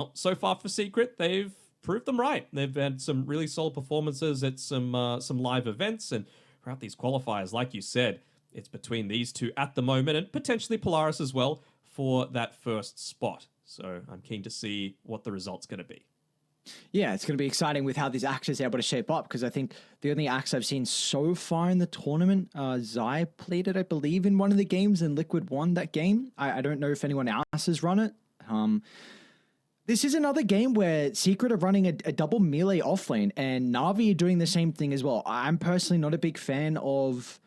well, so far for Secret, they've proved them right. They've had some really solid performances at some live events, and throughout these qualifiers, like you said, it's between these two at the moment, and potentially Polaris as well for that first spot. So I'm keen to see what the result's going to be. Yeah, it's going to be exciting with how these acts is able to shape up, because I think the only acts I've seen so far in the tournament, Zai played it, I believe, in one of the games, and Liquid won that game. I don't know if anyone else has run it. This is another game where Secret are running a double melee offlane, and Na'Vi are doing the same thing as well. I'm personally not a big fan of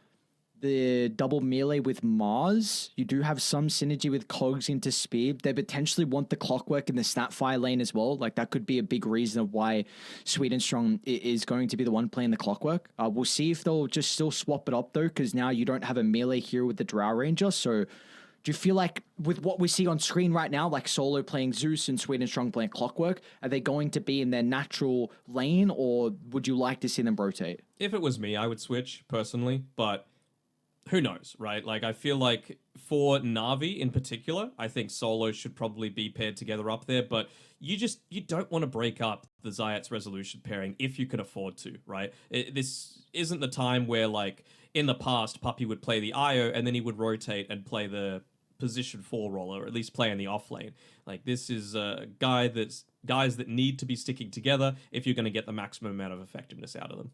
the double melee with Mars. You do have some synergy with Cogs into speed. They potentially want the Clockwerk in the Snapfire lane as well. Like, that could be a big reason of why Sweet and Strong is going to be the one playing the Clockwerk. We'll see if they'll just still swap it up though, because now you don't have a melee here with the Drow Ranger. So do you feel like with what we see on screen right now, like Solo playing Zeus and Sweet and Strong playing Clockwerk, are they going to be in their natural lane, or would you like to see them rotate? If it was me, I would switch personally, but who knows, right? Like, I feel like for Na'Vi in particular, I think Solo should probably be paired together up there, but you don't want to break up the Zayat's Resolution pairing if you can afford to, right? This isn't the time where, like, in the past, Puppy would play the IO and then he would rotate and play the position 4 roller, or at least play in the off lane. Like, this is a guy that's guys that need to be sticking together if you're going to get the maximum amount of effectiveness out of them.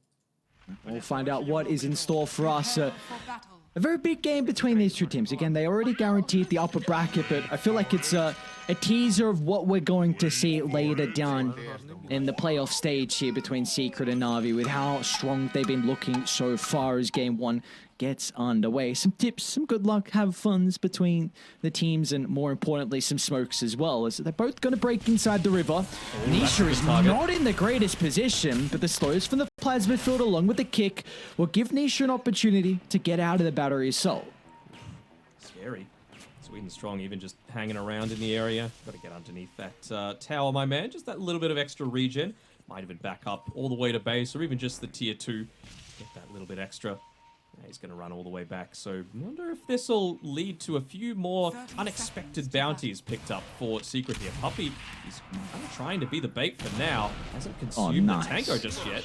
We'll find out what is in store for us. A very big game between these two teams. Again, they already guaranteed the upper bracket, but I feel like it's a teaser of what we're going to see later down in the playoff stage here between Secret and Na'Vi, with how strong they've been looking so far as Game 1 gets underway. Some tips, some good luck, have funs between the teams, and more importantly, some smokes as well, as they're both going to break inside the river. Nisha is not in the greatest position, but the slows from the plasma field along with the kick will give Nisha an opportunity to get out of the battery assault. Scary. Sweet and Strong even just hanging around in the area. Got to get underneath that tower, my man. Just that little bit of extra regen. Might even back up all the way to base, or even just the tier 2. Get that little bit extra. He's going to run all the way back, so I wonder if this will lead to a few more unexpected bounties picked up for Secret here. Puppy, he's kind of trying to be the bait for now. Hasn't consumed the Tango just yet.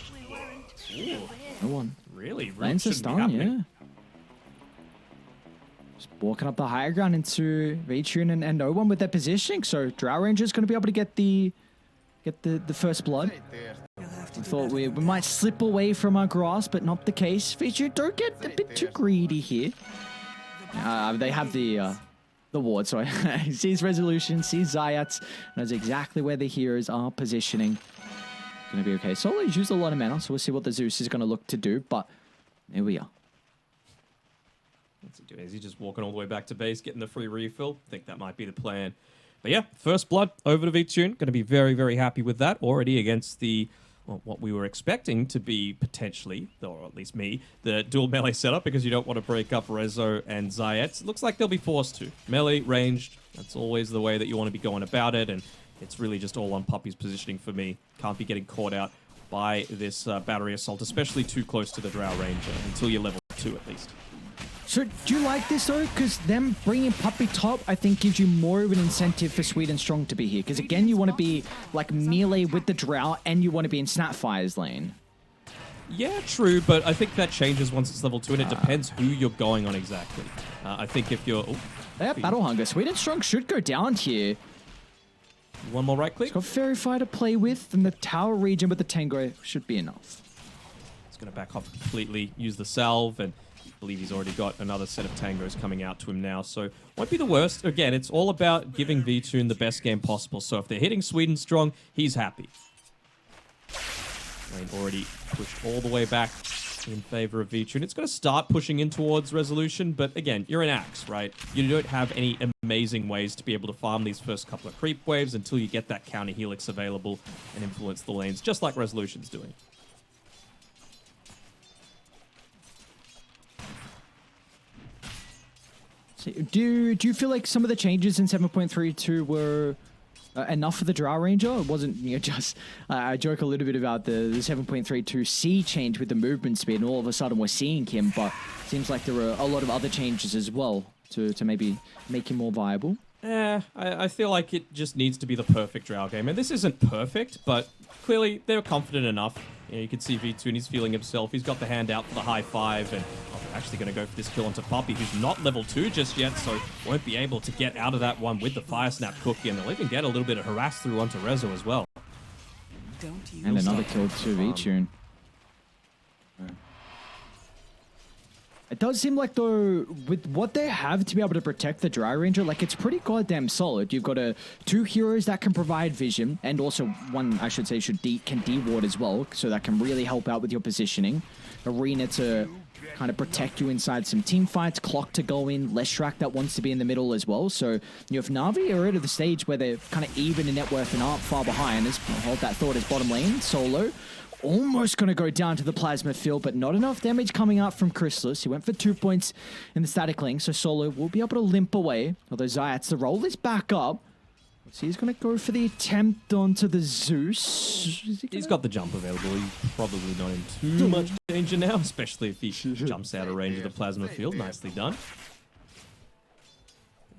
Ooh, No one. really? Lands a stun, yeah. Just walking up the higher ground into Vici and no one with their positioning, so Drow Ranger's going to be able to get the first blood. I thought we might slip away from our grasp, but not the case. Vici, don't get a bit too greedy here. They have the ward, so he sees Resolution, sees Zayat, knows exactly where the heroes are positioning. Going to be okay. Solo's used a lot of mana, so we'll see what the Zeus is going to look to do, but there we are. What's he doing? Is he just walking all the way back to base, getting the free refill? I think that might be the plan. But yeah, first blood over to Vici. Going to be very, very happy with that. Already against the, well, what we were expecting to be potentially, or at least me, the dual melee setup, because you don't want to break up Rezo and Zayat. Looks like they'll be forced to. Melee, ranged, that's always the way that you want to be going about it, and it's really just all on Puppy's positioning for me. Can't be getting caught out by this battery assault, especially too close to the Drow Ranger, until you're level 2 at least. So do you like this though? Because them bringing Puppy top, I think, gives you more of an incentive for Sweet and Strong to be here. Because again, you want to be like melee with the Drow, and you want to be in Snapfire's lane. Yeah, true, but I think that changes once it's level 2, and it depends who you're going on exactly. I think if you're... Oh, they have Battle Hunger. Sweet and Strong should go down here. One more right click. It's got Fairy Fire to play with, and the tower region with the Tango should be enough. It's going to back off completely, use the salve, and I believe he's already got another set of Tangos coming out to him now, so won't be the worst. Again, it's all about giving V2 the best game possible, so if they're hitting Sweet and Strong, he's happy. Lane already pushed all the way back in favor of V2. It's going to start pushing in towards Resolution, but again, you're an Axe, right? You don't have any amazing ways to be able to farm these first couple of creep waves until you get that counter helix available and influence the lanes, just like Resolution's doing. So do you feel like some of the changes in 7.32 were enough for the Drow Ranger? It wasn't, you know, just... I joke a little bit about the 7.32 C change with the movement speed, and all of a sudden we're seeing him, but it seems like there were a lot of other changes as well to maybe make him more viable. I feel like it just needs to be the perfect Drow game. And this isn't perfect, but clearly they're confident enough. You know, you can see V2 and he's feeling himself. He's got the hand out for the high five, and they're actually going to go for this kill onto Poppy, who's not level 2 just yet, so won't be able to get out of that one with the Fire Snap cookie, and they'll even get a little bit of harass through onto Rezo as well. And another kill to V-Tune. It does seem like, though, with what they have to be able to protect the Dry Ranger, like, it's pretty goddamn solid. You've got two heroes that can provide vision, and also one, I should say, can de-ward as well, so that can really help out with your positioning. Arena to kind of protect you inside some team fights, Clock to go in, Leshrac that wants to be in the middle as well. So you have Na'Vi are at the stage where they're kind of even in net worth and aren't far behind. Hold that thought as bottom lane, Solo. Almost going to go down to the plasma field, but not enough damage coming out from Chrysalis. He went for 2 points in the static link, so Solo will be able to limp away. Although Zayats, the roll is back up. So he's going to go for the attempt onto the Zeus. He's got the jump available. He's probably not in too much danger now, especially if he jumps out of range of the plasma field. Nicely done.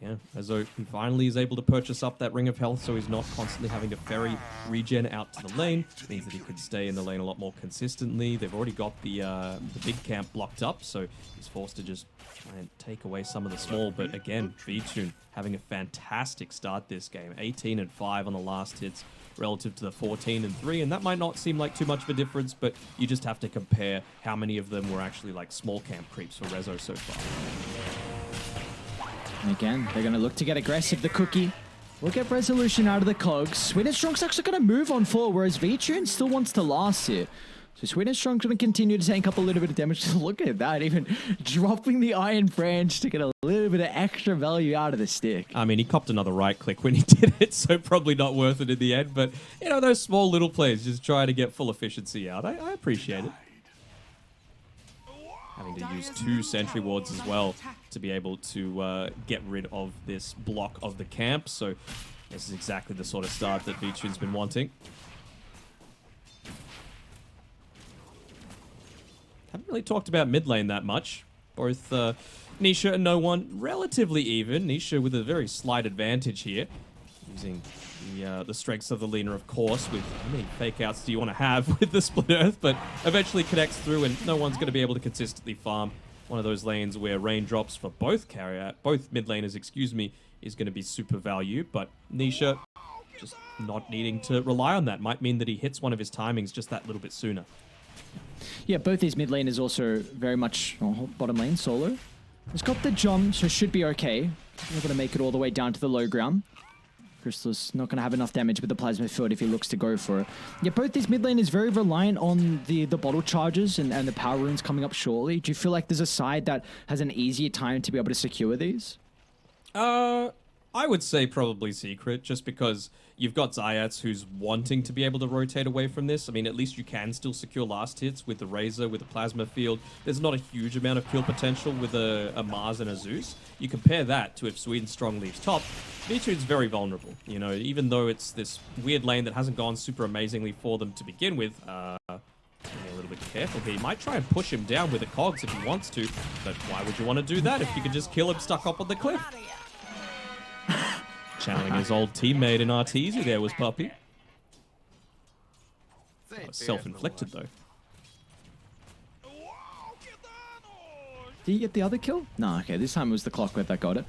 Yeah, as though he finally is able to purchase up that Ring of Health, so he's not constantly having to ferry regen out to the lane. It means that he could stay in the lane a lot more consistently. They've already got the big camp blocked up, so he's forced to just try and take away some of the small. But again, V-Tune having a fantastic start this game. 18 and 5 on the last hits relative to the 14 and 3, and that might not seem like too much of a difference, but you just have to compare how many of them were actually like small camp creeps for Rezo so far. And again, they're going to look to get aggressive. The cookie will get resolution out of the cogs. Sweet and Strong's actually going to move on forward, whereas V-Tune still wants to last here. So Sweet and Strong's going to continue to tank up a little bit of damage. Look at that, even dropping the Iron Branch to get a little bit of extra value out of the stick. I mean, he copped another right click when he did it, so probably not worth it in the end. But, you know, those small little plays just trying to get full efficiency out. I appreciate it. Having to use 2 sentry wards as well to be able to get rid of this block of the camp. So this is exactly the sort of start that V-Tune's been wanting. Haven't really talked about mid lane that much. Both Nisha and No One relatively even. Nisha with a very slight advantage here, using the strengths of the Lina, of course, with how many fake outs do you want to have with the Split Earth, but eventually connects through, and No One's going to be able to consistently farm one of those lanes where raindrops for both mid laners, excuse me, is going to be super value. But Nisha just not needing to rely on that might mean that he hits one of his timings just that little bit sooner. Yeah, both these mid laners also very much bottom lane. Solo has got the jump, so should be okay. Not going to make it all the way down to the low ground. Crystal's not going to have enough damage with the plasma field if he looks to go for it. Yeah, both these mid lane is very reliant on the bottle charges and the power runes coming up shortly. Do you feel like there's a side that has an easier time to be able to secure these? I would say probably Secret, just because you've got Zayats who's wanting to be able to rotate away from this. I mean, at least you can still secure last hits with the Razor, with the Plasma Field. There's not a huge amount of kill potential with a Mars and a Zeus. You compare that to if Sweden Strong leaves top, V2's very vulnerable. You know, even though it's this weird lane that hasn't gone super amazingly for them to begin with, a little bit careful here. He might try and push him down with the cogs if he wants to, but why would you want to do that if you could just kill him stuck up on the cliff? Channeling his old teammate in Arteezy there was Puppy. Self-inflicted though. Did he get the other kill? No, okay, this time it was the Clockwerk that got it.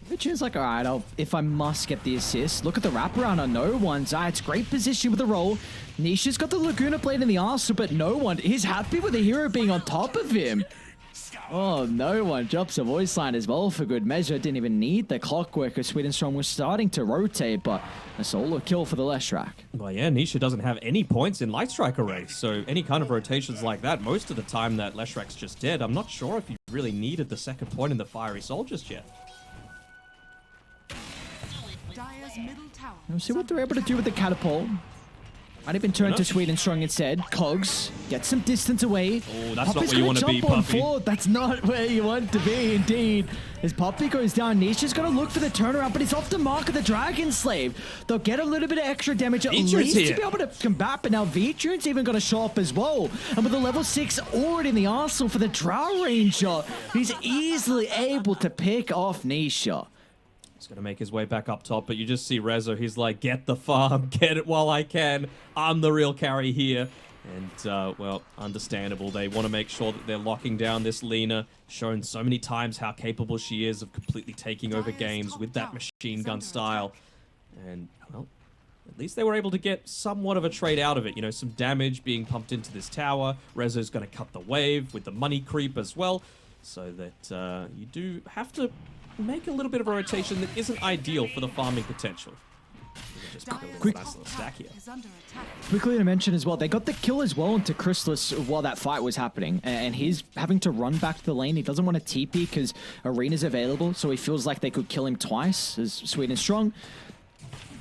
Vinci's like, alright, if I must get the assist. Look at the wraparound on No One. It's great position with the roll. Nisha's got the Laguna Blade in the arsenal, but No One is happy with the hero being on top of him. Oh, No One drops a voice line as well for good measure. Didn't even need the Clockwerk as Sweden Strong was starting to rotate, but a solo kill for the Leshrac. Well, yeah, Nisha doesn't have any points in Light Strike array, so any kind of rotations like that, most of the time that Leshrac's just dead, I'm not sure if you really needed the second point in the Fiery Soul just yet. We'll see what they're able to do with the catapult. Might even turn to Sweden Strong instead. Cogs, get some distance away. Oh, that's not where you want to be, Puppy. That's not where you want to be, indeed. As Puppy goes down, Nisha's going to look for the turnaround, but he's off the mark of the Dragon Slave. They'll get a little bit of extra damage at least to be able to combat, but now V-Tune's even going to show up as well. And with the level 6 already in the arsenal for the Drow Ranger, he's easily able to pick off Nisha. He's going to make his way back up top, but you just see Rezo. He's like, get the farm, get it while I can. I'm the real carry here. And, well, understandable. They want to make sure that they're locking down this Lina, shown so many times how capable she is of completely taking over games with that machine gun style. And, well, at least they were able to get somewhat of a trade out of it. You know, some damage being pumped into this tower. Rezo's going to cut the wave with the money creep as well. So that you do have to make a little bit of a rotation that isn't ideal for the farming potential. Just quick nice little stack here. Quickly to mention as well, they got the kill as well into Chrysalis while that fight was happening, and he's having to run back to the lane. He doesn't want to TP because Arena's available, so he feels like they could kill him twice as sweet and strong.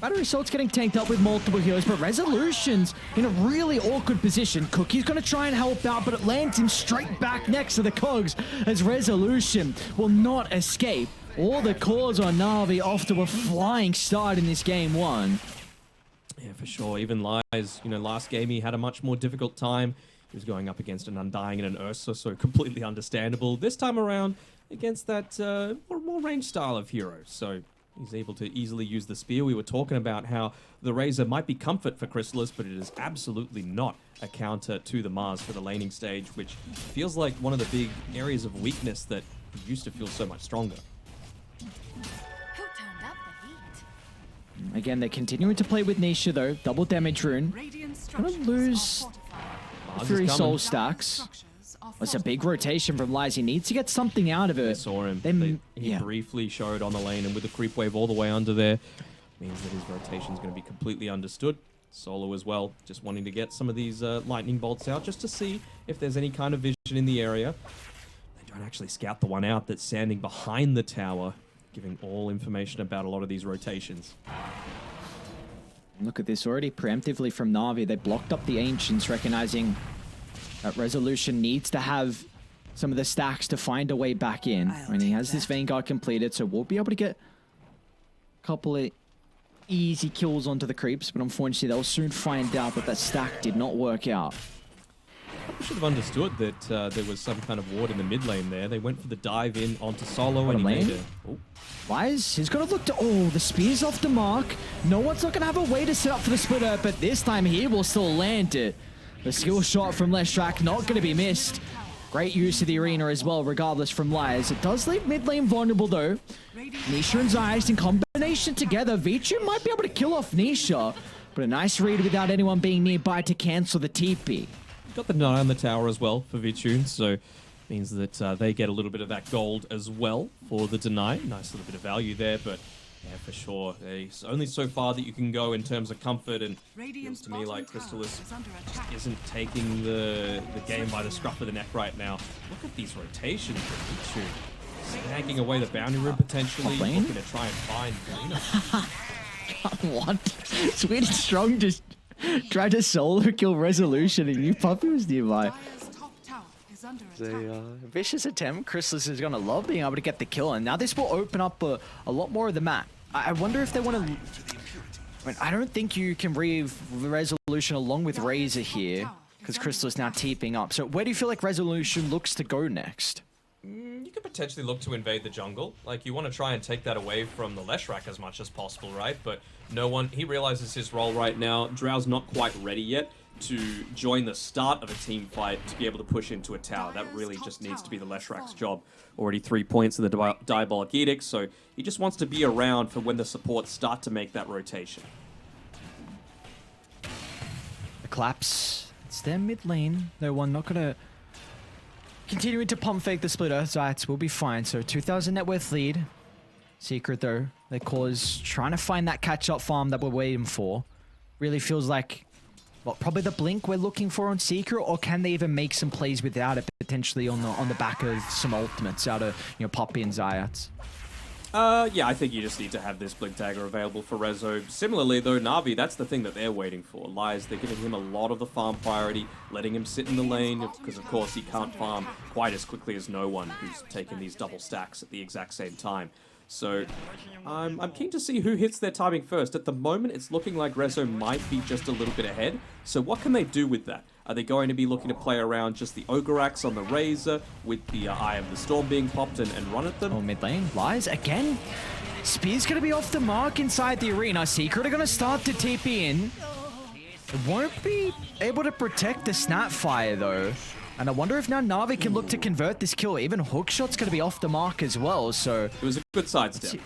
Battery Assault's getting tanked up with multiple heroes, but Resolution's in a really awkward position. Cookie's going to try and help out, but it lands him straight back next to the cogs as Resolution will not escape. All the cores on Na'Vi off to a flying start in this game one. Yeah, for sure. Even Lies, you know, last game he had a much more difficult time. He was going up against an Undying and an Ursa, so completely understandable. This time around, against that more ranged style of hero, so he's able to easily use the spear. We were talking about how the Razor might be comfort for Chrysalis, but it is absolutely not a counter to the Mars for the laning stage, which feels like one of the big areas of weakness that used to feel so much stronger. Again, they're continuing to play with Nisha though. Double damage rune. Gonna lose 3 soul stacks. It's a big rotation from Lies. He needs to get something out of it. They saw him. He briefly showed on the lane, and with the creep wave all the way under there, means that his rotation is going to be completely understood. Solo as well, just wanting to get some of these lightning bolts out, just to see if there's any kind of vision in the area. They don't actually scout the one out that's standing behind the tower, giving all information about a lot of these rotations. Look at this already preemptively from Na'Vi. They blocked up the Ancients, recognizing that Resolution needs to have some of the stacks to find a way back in. And he has this Vanguard completed, so we'll be able to get a couple of easy kills onto the creeps, but unfortunately they'll soon find out that that stack did not work out. I should have understood that there was some kind of ward in the mid lane there. They went for the dive in onto Solo and he made it. Wise, he's going to look to... Oh, the spear's off the mark. No one's not going to have a way to set up for the splitter, but this time he will still land it. The skill shot from Leshrac not going to be missed. Great use of the arena as well, regardless from Lies. It does leave mid lane vulnerable though. Nisha and Zyst in combination together. Vici might be able to kill off Nisha, but a nice read without anyone being nearby to cancel the TP. Got the deny on the tower as well for Vici, so means that they get a little bit of that gold as well for the deny. Nice little bit of value there, but yeah, for sure. It's only so far that you can go in terms of comfort, and it feels to me like Chrysalis just isn't taking the game by the scruff of the neck right now. Look at these rotations of Vici. Snagging away the boundary room potentially, looking to try and find Lina. What? Sweet and Strong just tried to solo kill Resolution and New Puppy was nearby. A vicious attempt. Chrysalis is going to love being able to get the kill, and now this will open up a lot more of the map. I wonder if they want to... I mean, I don't think you can reave Resolution along with Razor here, because Chrysalis now TPing up. So where do you feel like Resolution looks to go next? You could potentially look to invade the jungle. Like, you want to try and take that away from the Leshrac as much as possible, right? But no one... He realizes his role right now. Drow's not quite ready yet to join the start of a team fight to be able to push into a tower. That really just needs to be the Leshrac's job. Already 3 points in the Diabolic Edict, so he just wants to be around for when the supports start to make that rotation. The collapse. It's their mid lane. No one not going to... Continuing to pump fake the splitter. Zyts will be fine. So 2,000 net worth lead. Secret though. Their cause trying to find that catch-up farm that we're waiting for. Really feels like... Well, probably the blink we're looking for on Secret, or can they even make some plays without it, potentially on the back of some ultimates out of, you know, Poppy and Zayats? Yeah, I think you just need to have this Blink Dagger available for Rezo. Similarly, though, Na'Vi, that's the thing that they're waiting for. Lies, they're giving him a lot of the farm priority, letting him sit in the lane, because, of course, he can't farm quite as quickly as no one who's taken these double stacks at the exact same time. So, I'm keen to see who hits their timing first. At the moment, it's looking like Rezo might be just a little bit ahead. So what can they do with that? Are they going to be looking to play around just the Ogre Axe on the Razor with the Eye of the Storm being popped and run at them? Oh, mid lane. Lies again. Spear's going to be off the mark inside the arena. Secret are going to start to TP in. It won't be able to protect the Snapfire though. And I wonder if now Na'Vi can look to convert this kill. Even Hookshot's going to be off the mark as well, so... It was a good sidestep.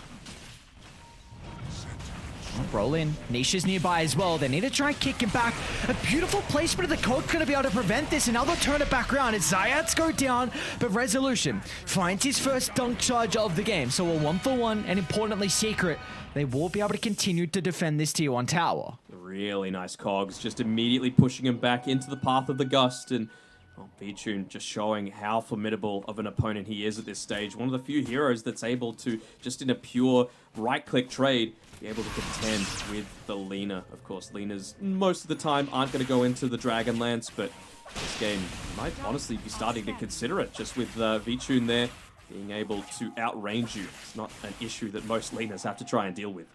Roll in. Nisha's nearby as well. They need to try and kick him back. A beautiful placement of the Cog going to be able to prevent this, and now they'll turn it back around. It's Zayats go down, but Resolution finds his first dunk charge of the game. So a 1-for-1, and importantly, Secret, they will be able to continue to defend this tier 1 tower. Really nice cogs, just immediately pushing him back into the path of the Gust, and well, Vici just showing how formidable of an opponent he is at this stage. One of the few heroes that's able to, just in a pure right-click trade, be able to contend with the Lina. Of course, Linas most of the time aren't going to go into the Dragonlance, but this game might honestly be starting to consider it, just with Vici there being able to outrange you. It's not an issue that most Linas have to try and deal with.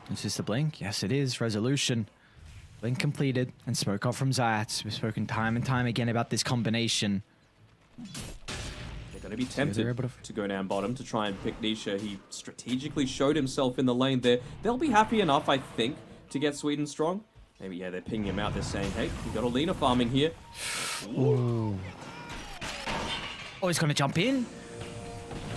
Is this the blink? Yes, it is. Resolution. Blink completed, and smoke off from Zayats. We've spoken time and time again about this combination. They're going to be tempted to go down bottom to try and pick Nisha. He strategically showed himself in the lane there. They'll be happy enough, I think, to get Sweden strong. Maybe, yeah, they're pinging him out. They're saying, hey, we got a Lina farming here. Ooh. Oh, he's going to jump in.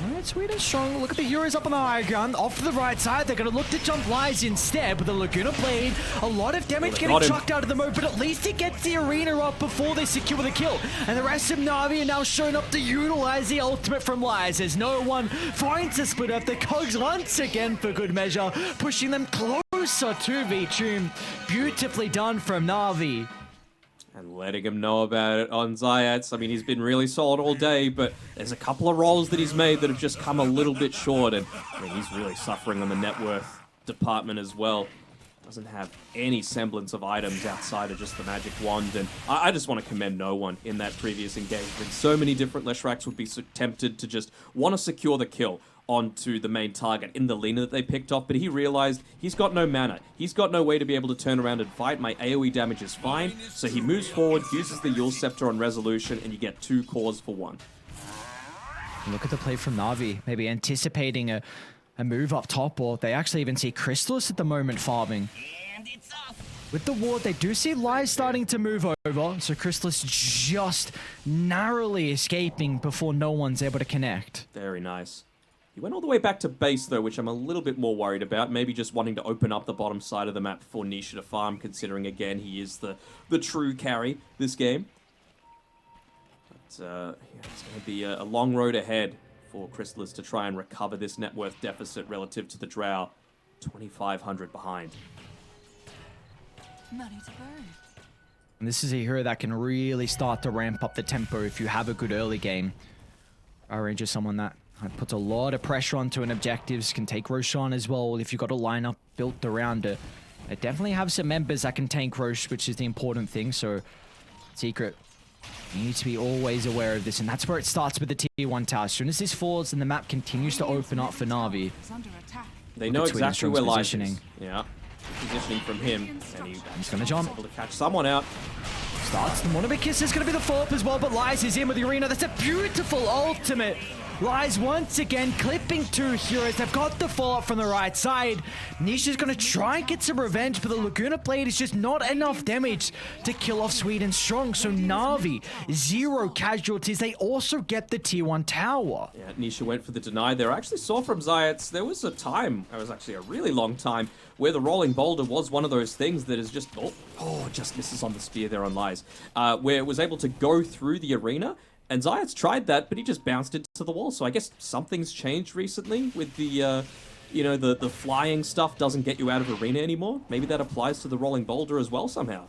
Alright, Sweden strong. Look at the heroes up on the high ground. Off to the right side. They're going to look to jump Lies instead with the Laguna Blade. A lot of damage getting chucked out of the mode, but at least it gets the arena up before they secure the kill. And the rest of Na'Vi are now showing up to utilize the ultimate from Lies as no one finds a split up. The Cogs once again for good measure, pushing them closer to Vici. Beautifully done from Na'Vi. And letting him know about it on Zayats. I mean, he's been really solid all day, but there's a couple of rolls that he's made that have just come a little bit short, and I mean, he's really suffering on the net worth department as well. Doesn't have any semblance of items outside of just the magic wand, and I just want to commend no one in that previous engagement. So many different Leshraks would be so tempted to just want to secure the kill onto the main target in the Lina that they picked off, but he realized he's got no mana. He's got no way to be able to turn around and fight. My AoE damage is fine, so he moves forward, uses the Yule Scepter on Resolution, and you get 2 cores for 1. Look at the play from Na'Vi, maybe anticipating a move up top, or they actually even see Crystallis at the moment farming. With the ward, they do see Lies starting to move over, so Crystallis just narrowly escaping before no one's able to connect. Very nice. He went all the way back to base, though, which I'm a little bit more worried about. Maybe just wanting to open up the bottom side of the map for Nisha to farm, considering, again, he is the true carry this game. But, yeah, it's going to be a long road ahead for Crystallis to try and recover this net worth deficit relative to the Drow. 2,500 behind. Money to burn. And this is a hero that can really start to ramp up the tempo if you have a good early game. Our Ranger is someone that puts a lot of pressure onto an objectives, can take Roshan as well if you've got a lineup built around it. They definitely have some members that can tank Rosh, which is the important thing, so Secret, you need to be always aware of this, and that's where it starts with the tier 1 tower. As soon as this falls and the map continues to open up for Na'Vi. They know exactly where Lies is. Yeah, positioning from him, and he's going to jump. Able to catch someone out. Starts, the Wannabe Kiss is going to be the follow-up as well, but Lies is in with the arena. That's a beautiful ultimate. Lies once again clipping 2 heroes. They've got the follow-up from the right side. Nisha's going to try and get some revenge, but the Laguna Blade is just not enough damage to kill off Sweden strong. So Na'Vi, 0 casualties. They also get the tier 1 tower. Yeah, Nisha went for the deny there. I actually saw from Zayats, there was a time, it was actually a really long time, where the rolling boulder was one of those things that is just, just misses on the spear there on Lies, where it was able to go through the arena. And Zayats tried that, but he just bounced into the wall. So I guess something's changed recently with the, the flying stuff doesn't get you out of arena anymore. Maybe that applies to the rolling boulder as well somehow.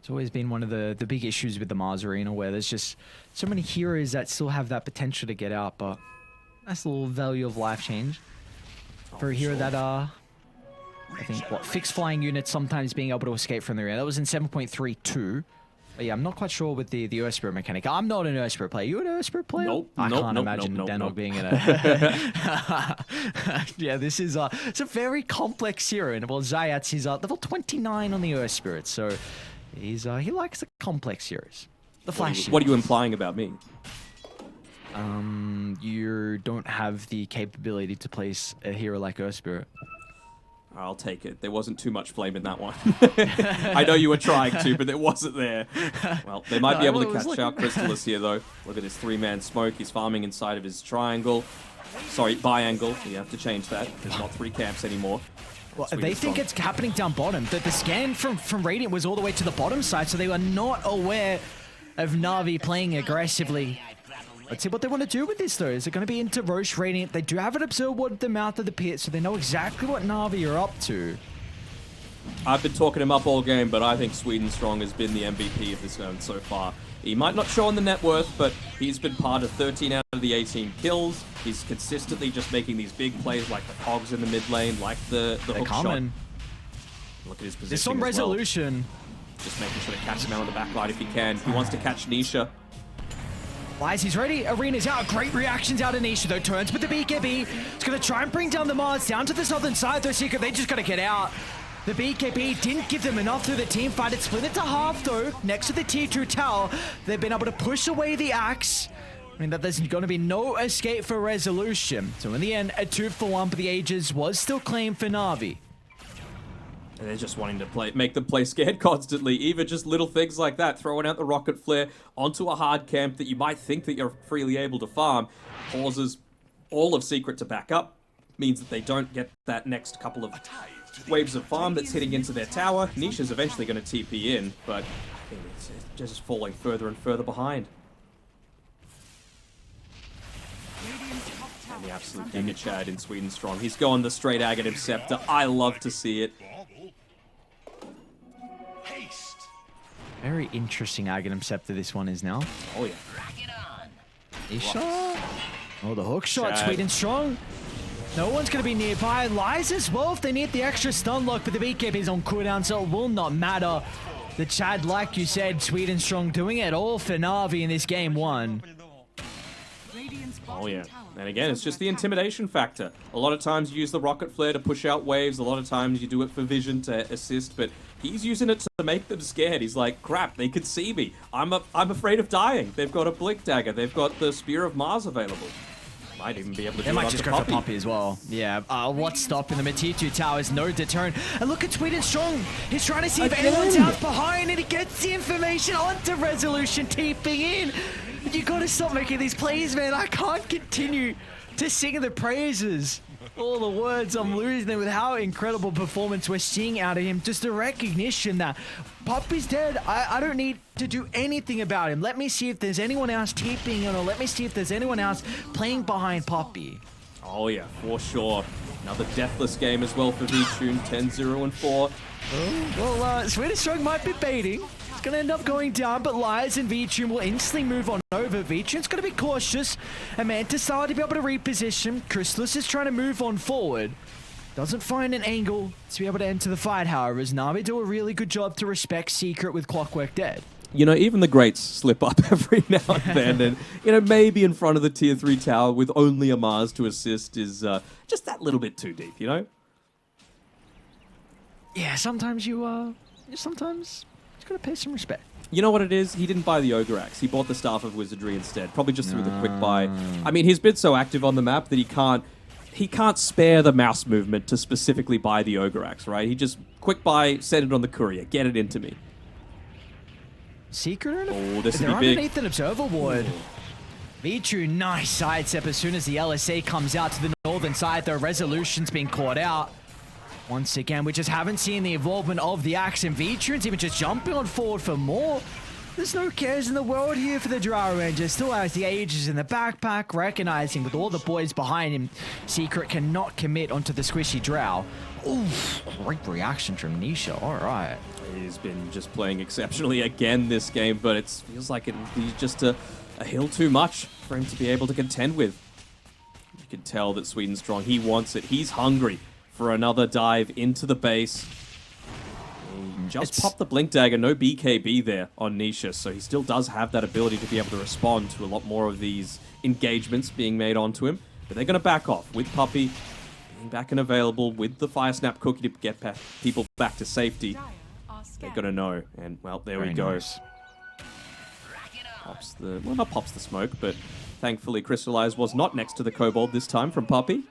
It's always been one of the big issues with the Mars Arena, where there's just so many heroes that still have that potential to get out, but that's a little value of life change for a hero that I think, fixed flying units sometimes being able to escape from the arena. That was in 7.32. But yeah, I'm not quite sure with the Earth Spirit mechanic. I'm not an Earth Spirit player. You an Earth Spirit player? Nope. I can't imagine Danog being in a... Yeah, this is it's a very complex hero. And well, Zayat's is level 29 on the Earth Spirit, so he likes the complex heroes. The flashy. What are you implying about me? You don't have the capability to place a hero like Earth Spirit. I'll take it. There wasn't too much flame in that one. I know you were trying to, but it wasn't there. Well, they might be able to catch out Crystallis here, though. Look at this 3-man smoke. He's farming inside of his triangle. Sorry, biangle. You have to change that. There's not 3 camps anymore. Well, they think it's happening down bottom. The scan from Radiant was all the way to the bottom side, so they were not aware of Na'Vi playing aggressively. Let's see what they want to do with this, though. Is it going to be into Roche Radiant? They do have an observer at the mouth of the pit, so they know exactly what Na'Vi are up to. I've been talking him up all game, but I think Sweden Strong has been the MVP of this round so far. He might not show on the net worth, but he's been part of 13 out of the 18 kills. He's consistently just making these big plays like the cogs in the mid lane, like the hook shot. Look at his position. This on resolution. Well. Just making sure to catch him out on the backline if he can. He wants to catch Nisha. Lies, he's ready. Arena's out. Great reactions out of Nisha, though. Turns with the BKB. It's going to try and bring down the Mars down to the southern side, though. Secret, they just got to get out. The BKB didn't give them enough through the team fight. It split into half, though. Next to the tier 2 tower, they've been able to push away the Axe. I mean, that there's going to be no escape for resolution. So in the end, a 2-for-1 for the Ages was still claimed for Na'Vi. And they're just wanting to make them play scared constantly. Even just little things like that, throwing out the rocket flare onto a hard camp that you might think that you're freely able to farm, causes all of Secret to back up, means that they don't get that next couple of waves of farm that's hitting into their tower. Nisha's eventually going to TP in, but I think it's just falling further and further behind. And the absolute Giga Chad in Sweden Strong. He's going the straight Aghanim Scepter. I love to see it. Very interesting Aghanim Scepter this one is now. Oh, yeah. Isha. Oh, the hook shot. Chad. Sweden Strong. No one's going to be nearby. Lies as well if they need the extra stun lock, but the BKB is on cooldown, so it will not matter. The Chad, like you said, Sweden Strong doing it all for Na'Vi in this game 1. Oh, yeah. And again, it's just the intimidation factor. A lot of times you use the rocket flare to push out waves. A lot of times you do it for vision to assist, but he's using it to make them scared. He's like, crap, they could see me. I'm afraid of dying. They've got a Blink Dagger. They've got the Spear of Mars available. Might even be able to do it. They might just go for Poppy as well. Yeah, what's stopping them at tier 2 towers? No deterrent. And look at Sweden Strong. He's trying to see if anyone's out behind, and he gets the information onto resolution, TPing in. You gotta stop making these plays, man. I can't continue to sing the praises. All the words I'm losing them with how incredible performance we're seeing out of him. Just a recognition that Poppy's dead. I don't need to do anything about him. Let me see if there's anyone else TPing in, or let me see if there's anyone else playing behind Poppy. Oh yeah, for sure. Another deathless game as well for V-Tune, 10-0-4. Well, Swedish Strong might be baiting. It's going to end up going down, but Lies and V-Tune will instantly move on over. V-Tune's going to be cautious. Manta started to be able to reposition. Crystallis is trying to move on forward. Doesn't find an angle to be able to enter the fight, however, as Na'Vi do a really good job to respect Secret with Clockwerk dead. You know, even the greats slip up every now and then, and, you know, maybe in front of the tier 3 tower with only a Mars to assist is just that little bit too deep, you know? Yeah, sometimes you gotta pay some respect. You know what it is? He didn't buy the Ogre Axe. He bought the Staff of Wizardry instead. Probably just through the quick buy. I mean, he's been so active on the map that he can't spare the mouse movement to specifically buy the Ogre Axe, right? He just quick buy, send it on the courier, get it into me. Secret? Oh, this they're would be big. Underneath an observer ward. V-True, nice sidestep as soon as the LSA comes out to the northern side, though resolution's being caught out. Once again, we just haven't seen the involvement of the Axe, and V-Tune's even just jumping on forward for more. There's no cares in the world here for the Drow Ranger. Still has the Ages in the backpack, recognizing with all the boys behind him, Secret cannot commit onto the squishy Drow. Oof, great reaction from Nisha, all right. He's been just playing exceptionally again this game, but it feels like it would be just a hill too much for him to be able to contend with. You can tell that Sweden Strong, he wants it. He's hungry for another dive into the base. Just pop the Blink Dagger, no BKB there on Nisha, so he still does have that ability to be able to respond to a lot more of these engagements being made onto him. But they're going to back off with Puppey being back and available, with the Fire Snap Cookie to get people back to safety. They're going to know, and well, there we go. Nice. Pops the, well, not pops the smoke, but thankfully Crystallize was not next to the Kobold this time from Puppey.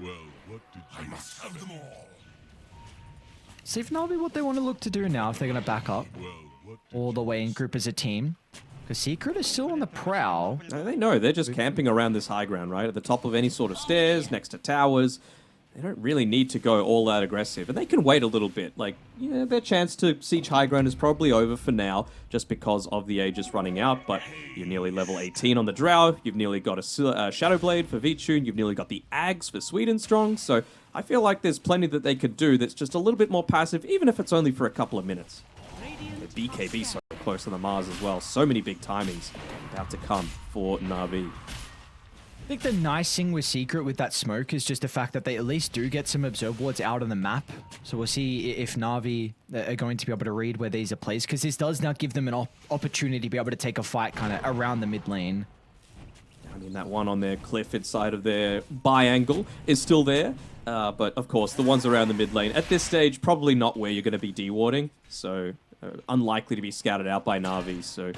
Well, what did you... I must have them all. See if Na'Vi what they want to look to do now if they're going to back up Well, what all the way in group as a team. Because Secret is still on the prowl. No, they know. They're just camping around this high ground, right? At the top of any sort of stairs, next to towers. They don't really need to go all that aggressive. And they can wait a little bit. Like, yeah, their chance to siege high ground is probably over for now, just because of the Aegis running out. But you're nearly level 18 on the Drow. You've nearly got a Shadow Blade for Vici. You've nearly got the Ags for Sweden Strong. So I feel like there's plenty that they could do that's just a little bit more passive, even if it's only for a couple of minutes. The BKB so close to the Mars as well. So many big timings about to come for Na'Vi. I think the nice thing with Secret with that smoke is just the fact that they at least do get some observe wards out on the map. So we'll see if Na'Vi are going to be able to read where these are placed, because this does now give them an opportunity to be able to take a fight kind of around the mid lane. I mean, that one on their cliff inside of their buy angle is still there. But of course, the ones around the mid lane, at this stage, probably not where you're going to be dewarding. So unlikely to be scouted out by Na'Vi. So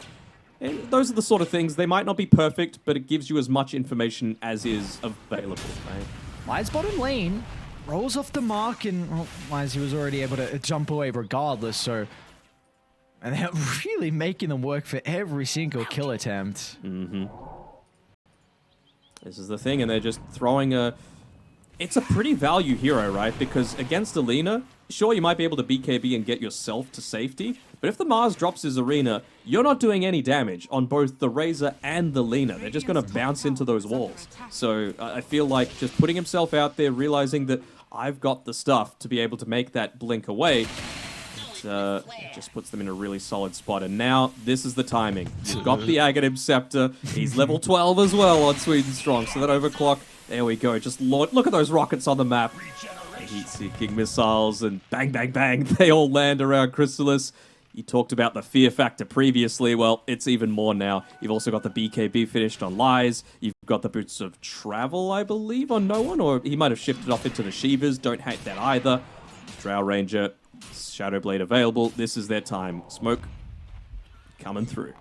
those are the sort of things. They might not be perfect, but it gives you as much information as is available. Right? Lies bottom lane, rolls off the mark, and well, Lies, he was already able to jump away regardless, so... And they're really making them work for every single kill attempt. Mm-hmm. This is the thing, and they're just throwing a... It's a pretty value hero, right? Because against Alina, sure, you might be able to BKB and get yourself to safety, but if the Mars drops his arena, you're not doing any damage on both the Razor and the Lina. They're just going to bounce into those walls. So I feel like just putting himself out there, realizing that I've got the stuff to be able to make that blink away, it just puts them in a really solid spot. And now, this is the timing. You've got the Aghanim Scepter. He's level 12 as well on Sweden Strong, so that overclock, there we go. Just look at those rockets on the map. Heat-seeking missiles and bang, bang, bang. They all land around Chrysalis. You talked about the fear factor previously. Well, it's even more now. You've also got the BKB finished on Lies. You've got the Boots of Travel, I believe, on no one. Or he might have shifted off into the Shivas. Don't hate that either. Drow Ranger, Shadow Blade available. This is their time. Smoke coming through.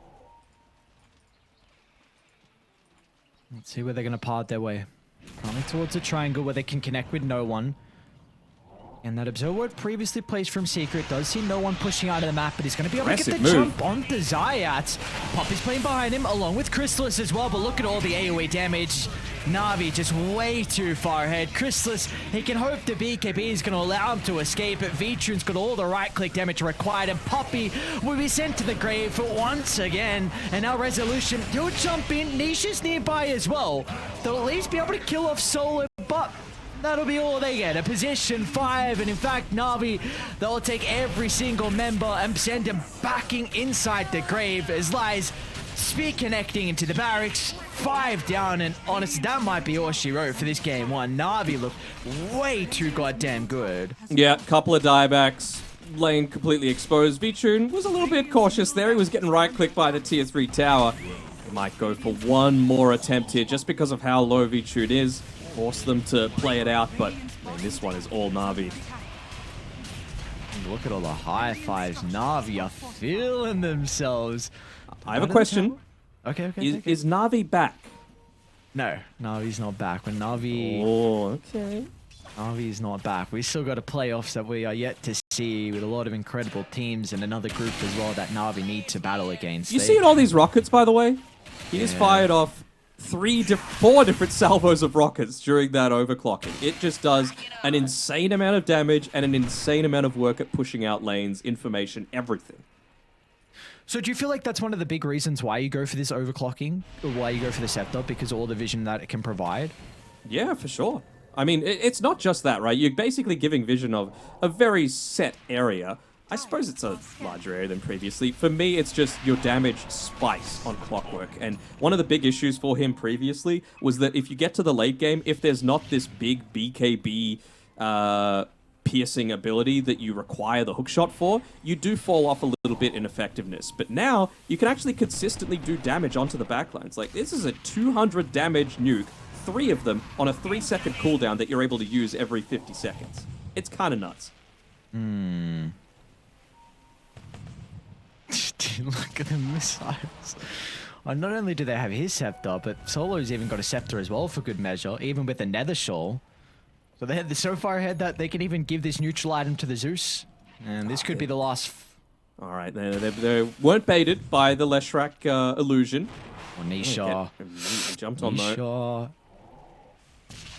Let's see where they're going to part their way. Probably towards a triangle where they can connect with no one. And that observer ward previously placed from Secret does see no one pushing out of the map, but he's going to be able to get the jump onto Zayat. Puppey's playing behind him, along with Chrysalis as well, but look at all the AoE damage. Na'Vi just way too far ahead. Chrysalis, he can hope the BKB is going to allow him to escape, but Vitri's got all the right-click damage required, and Puppey will be sent to the grave for once again. And now Resolution, he'll jump in. Nisha's nearby as well. They'll at least be able to kill off Solo, but that'll be all they get, a position 5, and in fact, Na'Vi, they'll take every single member and send him backing inside the grave as Lies speed connecting into the barracks. 5 down, and honestly, that might be all she wrote for this game 1. Na'Vi looked way too goddamn good. Yeah, couple of diebacks, lane completely exposed. Vici was a little bit cautious there. He was getting right-clicked by the tier 3 tower. He might go for one more attempt here just because of how low Vici is. Force them to play it out, but man, this one is all Na'Vi. Look at all the high fives. Na'Vi are feeling themselves. I have a question. Okay. Is Na'Vi back? No, Navi's not back. When Na'Vi... Oh, okay. Navi's not back. We still got a playoffs that we are yet to see with a lot of incredible teams and another group as well that Na'Vi need to battle against. You see all these rockets, by the way? He just fired off 4 different salvos of rockets during that overclocking. It just does an insane amount of damage and an insane amount of work at pushing out lanes, information, everything. So do you feel like that's one of the big reasons why you go for this overclocking, or why you go for the Scepter, because of all the vision that it can provide? Yeah, for sure. I mean, it's not just that, right? You're basically giving vision of a very set area. I suppose it's a larger area than previously. For me, it's just your damage spikes on Clockwerk. And one of the big issues for him previously was that if you get to the late game, if there's not this big BKB piercing ability that you require the hookshot for, you do fall off a little bit in effectiveness. But now, you can actually consistently do damage onto the backlines. Like, this is a 200 damage nuke, 3 of them on a 3-second cooldown that you're able to use every 50 seconds. It's kind of nuts. Dude, look at the missiles. Not only do they have his scepter, but Solo's even got a scepter as well for good measure, even with a nether shawl. So they had so far ahead that they can even give this neutral item to the Zeus. And this could be the last... All right, they weren't baited by the Leshrac illusion. Oh, Nisha. He jumped on though.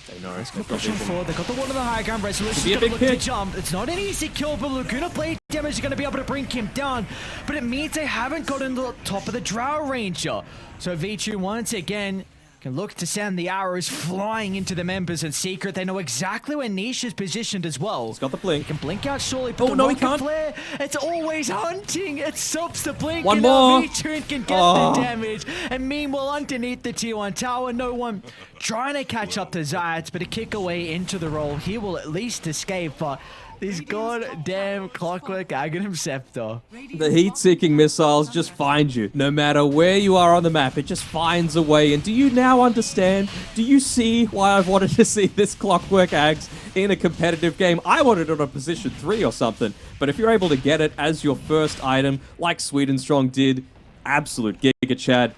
They know. Pushing forward. They got the one on the high ground. Resolution's Be a gonna big look pick. to jump. It's not an easy kill, but Laguna Blade damage is going to be able to bring him down. But it means they haven't gotten to the top of the Drow Ranger. So Vici once again can look to send the arrows flying into the members in secret. They know exactly where Niche is positioned as well. He's got the blink. He can blink out surely, but Oh, no, he can't. Flare, it's always hunting. It stops the blink. One and more. now Vici can get the damage. And meanwhile, underneath the T1 tower, no one trying to catch up to Zayat, but a kick away into the roll. He will at least escape, but this goddamn Clockwerk Aghanim Scepter. The heat-seeking missiles just find you. No matter where you are on the map, it just finds a way. And do you now understand? Do you see why I've wanted to see this Clockwerk Ags in a competitive game? I wanted it on a position 3 or something. But if you're able to get it as your first item, like Sweden Strong did, absolute Giga Chad,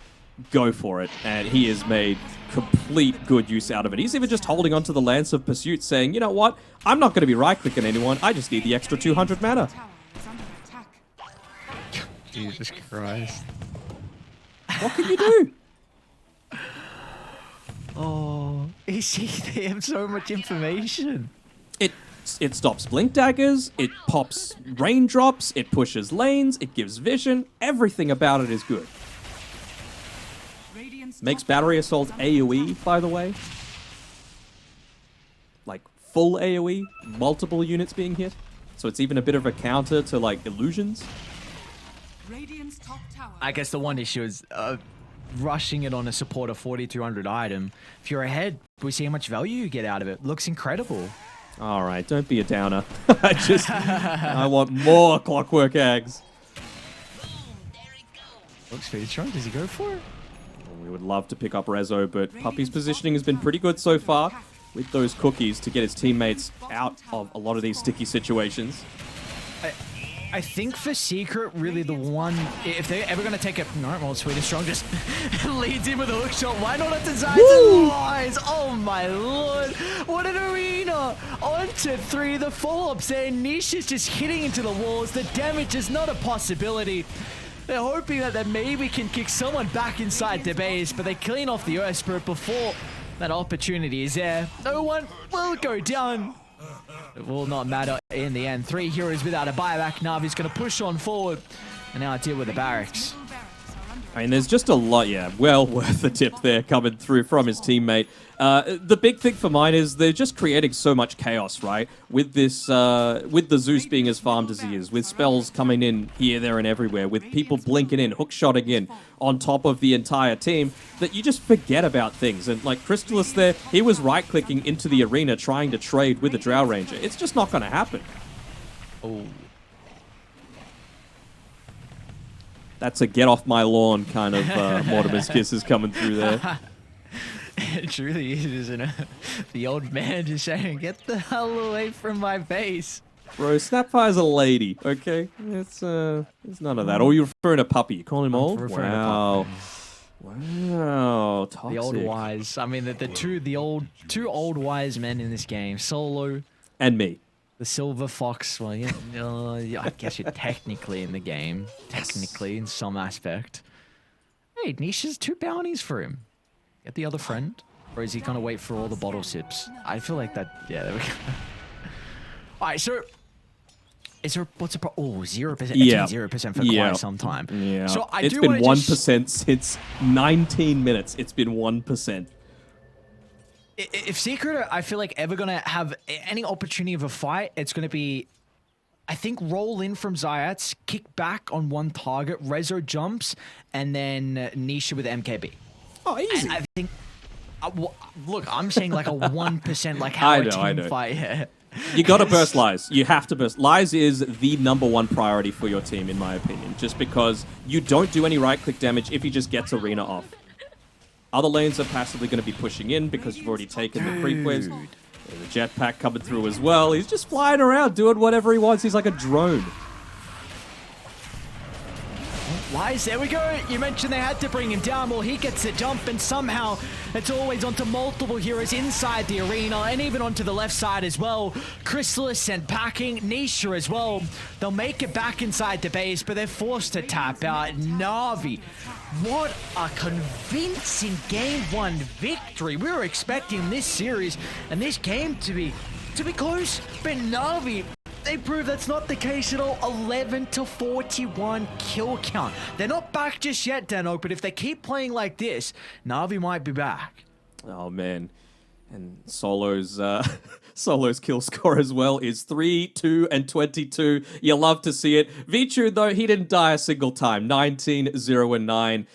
go for it. And he has made complete good use out of it. He's even just holding onto the Lance of Pursuit, saying, you know what? I'm not going to be right-clicking anyone. I just need the extra 200 mana. Jesus Christ. What can you do? Oh, they have so much information. It stops blink daggers, it pops raindrops, it pushes lanes, it gives vision. Everything about it is good. Makes battery assault AoE, by the way. Like, full AoE, multiple units being hit. So it's even a bit of a counter to, like, illusions. I guess the one issue is rushing it on a supporter 4200 item. If you're ahead, we see how much value you get out of it. Looks incredible. All right, don't be a downer. I want more Clockwerk Ags. Looks pretty strong. Does he go for it? We would love to pick up Rezo, but Puppy's positioning has been pretty good so far with those cookies to get his teammates out of a lot of these sticky situations. I think for Secret, really the one, if they're ever going to take it, no, well, Swedish Strong just leads in with a hook shot. Why not at the sides and lines? Oh my lord, what an arena. On to 3, the follow-ups there. Niche is just hitting into the walls. The damage is not a possibility. They're hoping that they maybe can kick someone back inside the base, but they clean off the Earth Spirit before that opportunity is there. No one will go down. It will not matter in the end. 3 heroes without a buyback. Navi's going to push on forward and now deal with the barracks. I mean, there's just a lot, well worth the tip there coming through from his teammate. The big thing for mine is they're just creating so much chaos, right? With this, with the Zeus being as farmed as he is, with spells coming in here, there, and everywhere, with people blinking in, hookshotting in on top of the entire team, that you just forget about things. And like Crystallis there, he was right-clicking into the arena trying to trade with the Drow Ranger. It's just not going to happen. Oh. That's a get off my lawn kind of Mortimer's kisses coming through there. It truly is, isn't it? The old man just saying, get the hell away from my base. Bro, Snapfire's a lady, okay? It's none of that. Or you're referring to Puppy. You call him old? Wow. Wow, toxic. The old wise. I mean, the two old wise men in this game. Solo. And me. The Silver Fox. Well, yeah, I guess you're technically in the game. Technically, in some aspect. Hey, Nisha's 2 bounties for him. Get the other friend. Or is he going to wait for all the bottle sips? I feel like that... Yeah, there we go. Alright, so... Is there... What's the problem? Oh, 0%. It's Yeah. been 0% for quite some time. Yeah. So It's been 1% since 19 minutes. It's been 1%. If Secret are, I feel like, ever going to have any opportunity of a fight, it's going to be, I think, roll in from Zayats, kick back on one target, Rezo jumps, and then Nisha with MKB. Oh, easy. I think, look, I'm saying like a 1%, like how a team fight. Yeah. You got to burst Lies. You have to burst. Lies is the #1 priority for your team, in my opinion, just because you don't do any right-click damage if he just gets Arena off. Other lanes are passively going to be pushing in because you've already taken the creep waves. There's a jetpack coming through as well. He's just flying around, doing whatever he wants. He's like a drone. Lies, there we go. You mentioned they had to bring him down. Well, he gets a jump, and somehow it's always onto multiple heroes inside the arena, and even onto the left side as well. Chrysalis and Packing, Nisha as well. They'll make it back inside the base, but they're forced to tap out. Na'Vi, what a convincing Game 1 victory. We were expecting this series and this game to be close, but Na'Vi, they prove that's not the case at all. 11-41 kill count. They're not back just yet, Dano, but if they keep playing like this, Na'Vi might be back. Oh, man. And Solo's Solo's kill score as well is 3, 2, and 22. You love to see it. Vici, though, he didn't die a single time. 19, 0, and 9.